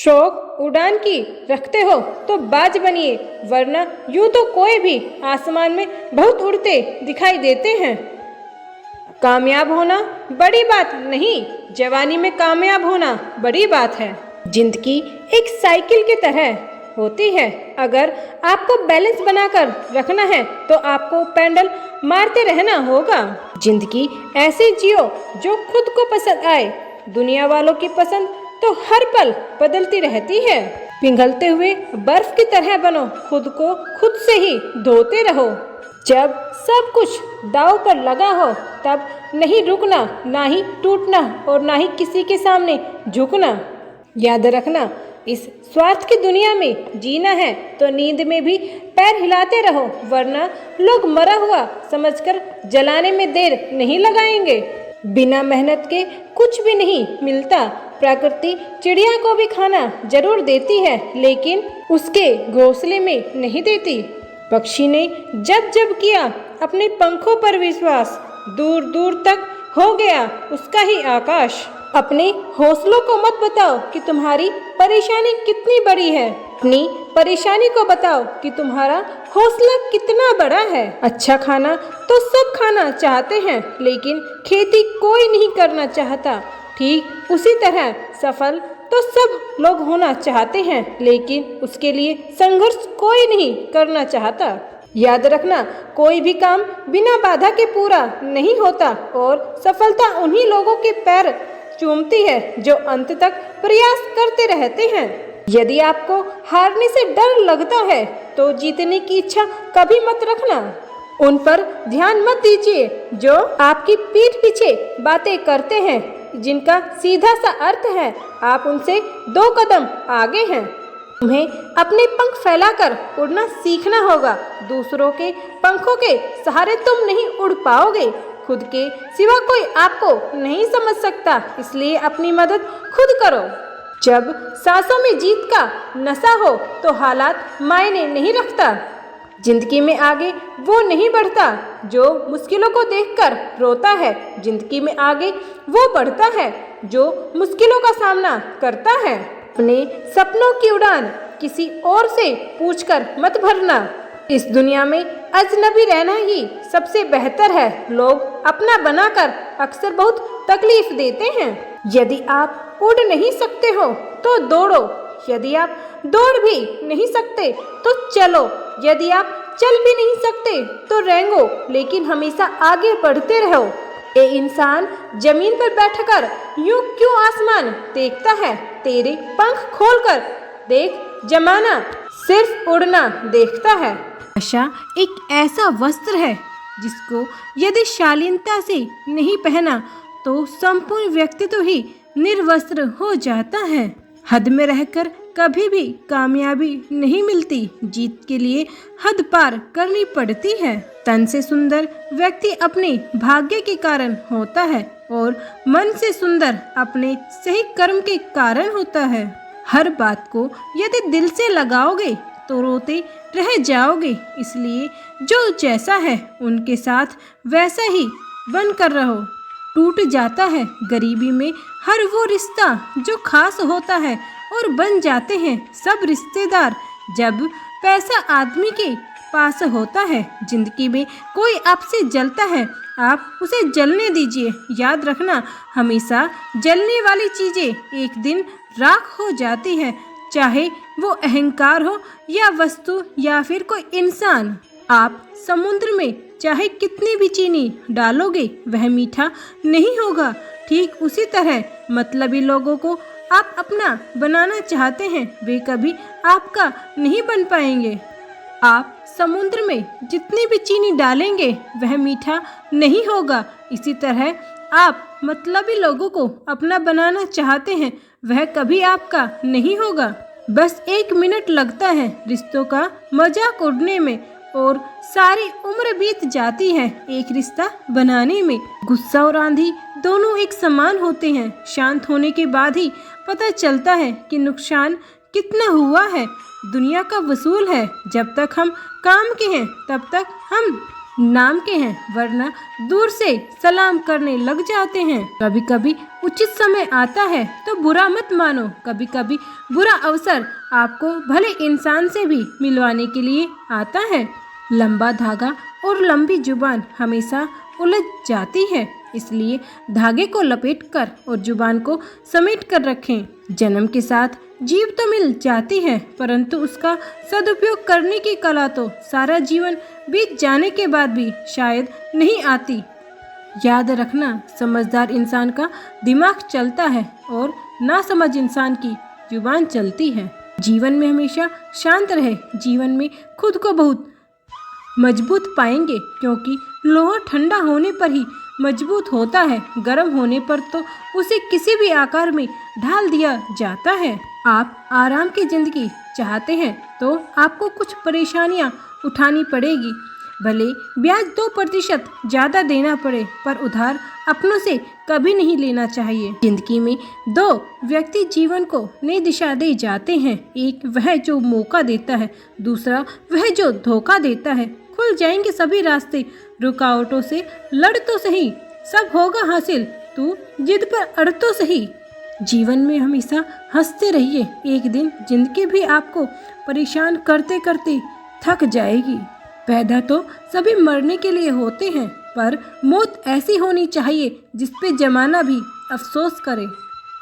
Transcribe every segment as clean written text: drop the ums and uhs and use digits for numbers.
शौक उड़ान की रखते हो तो बाज बनिए, वरना यूं तो कोई भी आसमान में बहुत उड़ते दिखाई देते हैं। कामयाब होना बड़ी बात नहीं, जवानी में कामयाब होना बड़ी बात है। जिंदगी एक साइकिल की तरह होती है। अगर आपको बैलेंस बनाकर रखना है तो आपको पेडल मारते रहना होगा। जिंदगी ऐसी जियो जो खुद को पसंद आए। दुनिया वालों की पसंद तो हर पल बदलती रहती है। पिघलते हुए बर्फ की तरह बनो, खुद को खुद से ही धोते रहो। जब सब कुछ दांव पर लगा हो तब नहीं रुकना, ना ही टूटना और ना ही किसी के सामने झुकना। याद रखना, इस स्वार्थ की दुनिया में जीना है तो नींद में भी पैर हिलाते रहो, वरना लोग मरा हुआ समझकर जलाने में देर नहीं लगाएंगे। बिना मेहनत के कुछ भी नहीं मिलता। प्रकृति चिड़िया को भी खाना जरूर देती है, लेकिन उसके घोंसले में नहीं देती। पक्षी ने जब जब किया अपने पंखों पर विश्वास, दूर दूर तक हो गया उसका ही आकाश। अपने हौसलों को मत बताओ कि तुम्हारी परेशानी कितनी बड़ी है, अपनी परेशानी को बताओ कि तुम्हारा हौसला कितना बड़ा है। अच्छा खाना तो सब खाना चाहते हैं, लेकिन खेती कोई नहीं करना चाहता। ठीक उसी तरह सफल तो सब लोग होना चाहते हैं, लेकिन उसके लिए संघर्ष कोई नहीं करना चाहता। याद रखना, कोई भी काम बिना बाधा के पूरा नहीं होता और सफलता उन्हीं लोगों के पैर चूमती है जो अंत तक प्रयास करते रहते हैं। यदि आपको हारने से डर लगता है तो जीतने की इच्छा कभी मत रखना। उन पर ध्यान मत दीजिए जो आपकी पीठ पीछे बातें करते हैं, जिनका सीधा सा अर्थ है आप उनसे 2 कदम आगे हैं। तुम्हें अपने पंख फैलाकर उड़ना सीखना होगा। दूसरों के पंखों के सहारे तुम नहीं उड़ पाओगे। खुद के सिवा कोई आपको नहीं समझ सकता, इसलिए अपनी मदद खुद करो। जब सांसों में जीत का नशा हो तो हालात मायने नहीं रखता। जिंदगी में आगे वो नहीं बढ़ता जो मुश्किलों को देखकर रोता है। जिंदगी में आगे वो बढ़ता है जो मुश्किलों का सामना करता है। अपने सपनों की उड़ान किसी और से पूछकर मत भरना। इस दुनिया में अजनबी रहना ही सबसे बेहतर है। लोग अपना बनाकर अक्सर बहुत तकलीफ देते हैं। यदि आप उड़ नहीं सकते हो तो दौड़ो, यदि आप दौड़ भी नहीं सकते तो चलो, यदि आप चल भी नहीं सकते तो रेंगो, लेकिन हमेशा आगे बढ़ते रहो। ये इंसान जमीन पर बैठकर यूं क्यों आसमान देखता है? तेरे पंख खोलकर देख, जमाना सिर्फ उड़ना देखता है। आशा एक ऐसा वस्त्र है जिसको यदि शालीनता से नहीं पहना तो संपूर्ण व्यक्तित्व ही निर्वस्त्र हो जाता है। हद में रहकर कभी भी कामयाबी नहीं मिलती। जीत के लिए हद पार करनी पड़ती है। तन से सुंदर व्यक्ति अपने भाग्य के कारण होता है और मन से सुंदर अपने सही कर्म के कारण होता है। हर बात को यदि दिल से लगाओगे तो रोते रह जाओगे। इसलिए जो जैसा है उनके साथ वैसा ही बनकर रहो। टूट जाता है गरीबी में हर वो रिश्ता जो खास होता है और बन जाते हैं सब रिश्तेदार जब पैसा आदमी के पास होता है। जिंदगी में कोई आपसे जलता है, आप उसे जलने दीजिए। याद रखना, हमेशा जलने वाली चीजें एक दिन राख हो जाती है, चाहे वो अहंकार हो या वस्तु या फिर कोई इंसान। आप समुद्र में चाहे कितनी भी चीनी डालोगे वह मीठा नहीं होगा। ठीक उसी तरह मतलबी लोगों को आप अपना बनाना चाहते हैं, वे कभी आपका नहीं बन पाएंगे। आप समुद्र में जितनी भी चीनी डालेंगे वह मीठा नहीं होगा। इसी तरह आप मतलबी लोगों को अपना बनाना चाहते हैं, वह कभी आपका नहीं होगा। बस 1 मिनट लगता है रिश्तों का मजाक उड़ने में और सारी उम्र बीत जाती है एक रिश्ता बनाने में। गुस्सा और आंधी दोनों एक समान होते हैं। शांत होने के बाद ही पता चलता है कि नुकसान कितना हुआ है। दुनिया का वसूल है, जब तक हम काम के हैं तब तक हम नाम के हैं, वरना दूर से सलाम करने लग जाते हैं। कभी कभी उचित समय आता है तो बुरा मत मानो। कभी कभी बुरा अवसर आपको भले इंसान से भी मिलवाने के लिए आता है। लंबा धागा और लंबी जुबान हमेशा उलझ जाती है, इसलिए धागे को लपेटकर और जुबान को समेट कर रखें। जन्म के साथ जीव तो मिल जाती है, परंतु उसका सदुपयोग करने की कला तो सारा जीवन बीत जाने के बाद भी शायद नहीं आती। याद रखना, समझदार इंसान का दिमाग चलता है और नासमझ इंसान की जुबान चलती है। जीवन में हमेशा शांत रहे। जीवन में खुद को बहुत मजबूत पाएंगे, क्योंकि लोहा ठंडा होने पर ही मजबूत होता है। गर्म होने पर तो उसे किसी भी आकार में ढाल दिया जाता है। आप आराम की जिंदगी चाहते हैं तो आपको कुछ परेशानियां उठानी पड़ेगी। भले ब्याज 2% ज़्यादा देना पड़े, पर उधार अपनों से कभी नहीं लेना चाहिए। जिंदगी में 2 व्यक्ति जीवन को नई दिशा दे जाते हैं। एक वह जो मौका देता है, दूसरा वह जो धोखा देता है। खुल जाएंगे सभी रास्ते, रुकावटों से लड़ तो सही, सब होगा हासिल, तू जिद पर अड़ तो सही। जीवन में हमेशा हंसते रहिए। एक दिन जिंदगी भी आपको परेशान करते करते थक जाएगी। पैदा तो सभी मरने के लिए होते हैं, पर मौत ऐसी होनी चाहिए जिस पे जमाना भी अफसोस करे।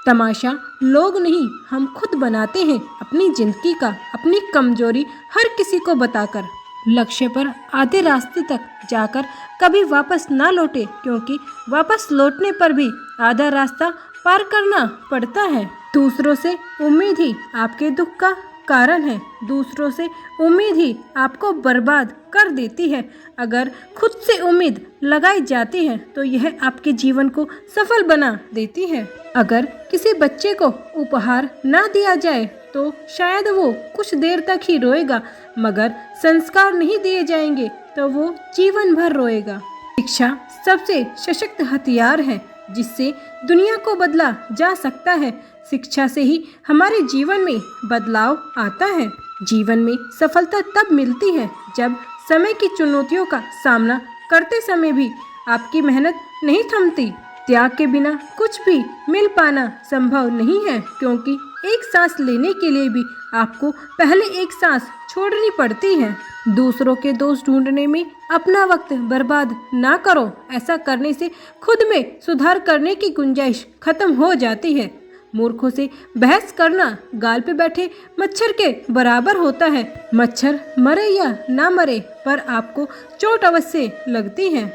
तमाशा लोग नहीं, हम खुद बनाते हैं अपनी जिंदगी का, अपनी कमजोरी हर किसी को बताकर। लक्ष्य पर आधे रास्ते तक जाकर कभी वापस ना लौटे, क्योंकि वापस लौटने पर भी आधा रास्ता पार करना पड़ता है। दूसरों से उम्मीद ही आपके दुख का कारण है। दूसरों से उम्मीद ही आपको बर्बाद कर देती है। अगर खुद से उम्मीद लगाई जाती है तो यह आपके जीवन को सफल बना देती है। अगर किसी बच्चे को उपहार ना दिया जाए तो शायद वो कुछ देर तक ही रोएगा, मगर संस्कार नहीं दिए जाएंगे तो वो जीवन भर रोएगा। शिक्षा सबसे सशक्त हथियार है जिससे दुनिया को बदला जा सकता है। शिक्षा से ही हमारे जीवन में बदलाव आता है। जीवन में सफलता तब मिलती है जब समय की चुनौतियों का सामना करते समय भी आपकी मेहनत नहीं थमती। त्याग के बिना कुछ भी मिल पाना संभव नहीं है, क्योंकि एक सांस लेने के लिए भी आपको पहले एक सांस छोड़नी पड़ती है। दूसरों के दोष ढूंढने में अपना वक्त बर्बाद ना करो। ऐसा करने से खुद में सुधार करने की गुंजाइश खत्म हो जाती है। मूर्खों से बहस करना गाल पे बैठे मच्छर के बराबर होता है। मच्छर मरे या ना मरे, पर आपको चोट अवश्य लगती है।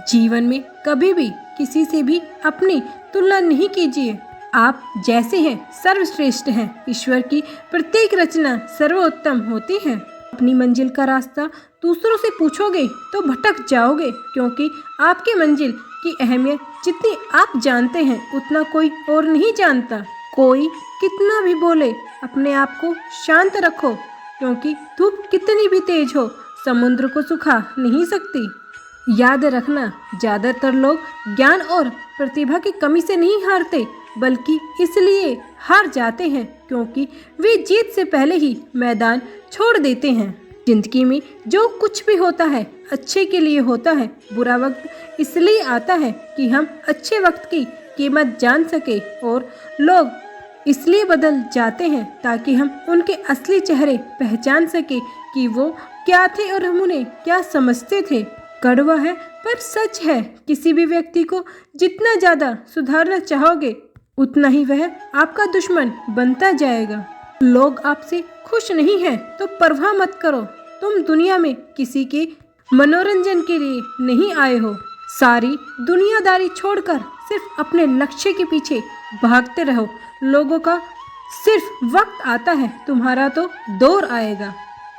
जीवन में कभी भी किसी से भी अपनी तुलना नहीं कीजिए। आप जैसे हैं सर्वश्रेष्ठ हैं। ईश्वर की प्रत्येक रचना सर्वोत्तम होती है। अपनी मंजिल का रास्ता दूसरों से पूछोगे तो भटक जाओगे, क्योंकि आपकी मंजिल की अहमियत जितनी आप जानते हैं उतना कोई और नहीं जानता। कोई कितना भी बोले, अपने आप को शांत रखो, क्योंकि धूप कितनी भी तेज हो समुद्र को सुखा नहीं सकती। याद रखना, ज़्यादातर लोग ज्ञान और प्रतिभा की कमी से नहीं हारते, बल्कि इसलिए हार जाते हैं क्योंकि वे जीत से पहले ही मैदान छोड़ देते हैं। जिंदगी में जो कुछ भी होता है अच्छे के लिए होता है। बुरा वक्त इसलिए आता है कि हम अच्छे वक्त की कीमत जान सके, और लोग इसलिए बदल जाते हैं ताकि हम उनके असली चेहरे पहचान सके कि वो क्या थे और हम उन्हें क्या समझते थे। कड़वा है पर सच है, किसी भी व्यक्ति को जितना ज़्यादा सुधारना चाहोगे उतना ही वह आपका दुश्मन बनता जाएगा। लोग आपसे खुश नहीं हैं तो परवाह मत करो। तुम दुनिया में किसी के मनोरंजन के लिए नहीं आए हो। सारी दुनियादारी छोड़कर सिर्फ अपने लक्ष्य के पीछे भागते रहो। लोगों का सिर्फ वक्त आता है, तुम्हारा तो दौर आएगा।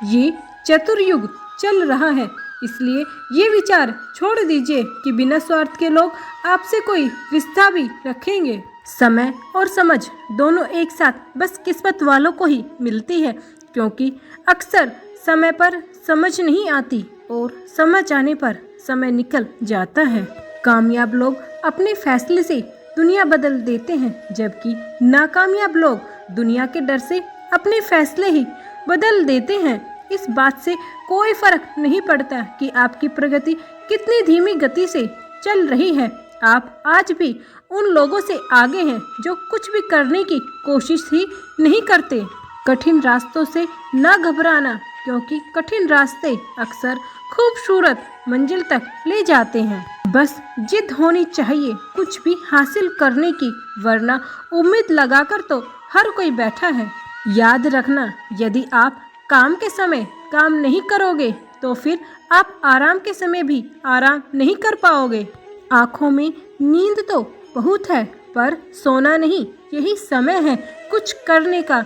ये चतुर्युग चल रहा है, इसलिए ये विचार छोड़ दीजिए कि बिना स्वार्थ के लोग आपसे कोई रिश्ता भी रखेंगे। समय और समझ दोनों एक साथ बस किस्मत वालों को ही मिलती है, क्योंकि अक्सर समय पर समझ नहीं आती और समझ आने पर समय निकल जाता है। कामयाब लोग अपने फैसले से दुनिया बदल देते हैं, जबकि नाकामयाब लोग दुनिया के डर से अपने फैसले ही बदल देते हैं। इस बात से कोई फर्क नहीं पड़ता कि आपकी प्रगति कितनी धीमी गति से चल रही है। आप आज भी उन लोगों से आगे हैं जो कुछ भी करने की कोशिश ही नहीं करते। कठिन रास्तों से न घबराना, क्योंकि कठिन रास्ते अक्सर खूबसूरत मंजिल तक ले जाते हैं। बस जिद होनी चाहिए कुछ भी हासिल करने की, वरना उम्मीद लगाकर तो हर कोई बैठा है। याद रखना, यदि आप काम के समय काम नहीं करोगे तो फिर आप आराम के समय भी आराम नहीं कर पाओगे। आँखों में नींद तो बहुत है पर सोना नहीं, यही समय है कुछ करने का।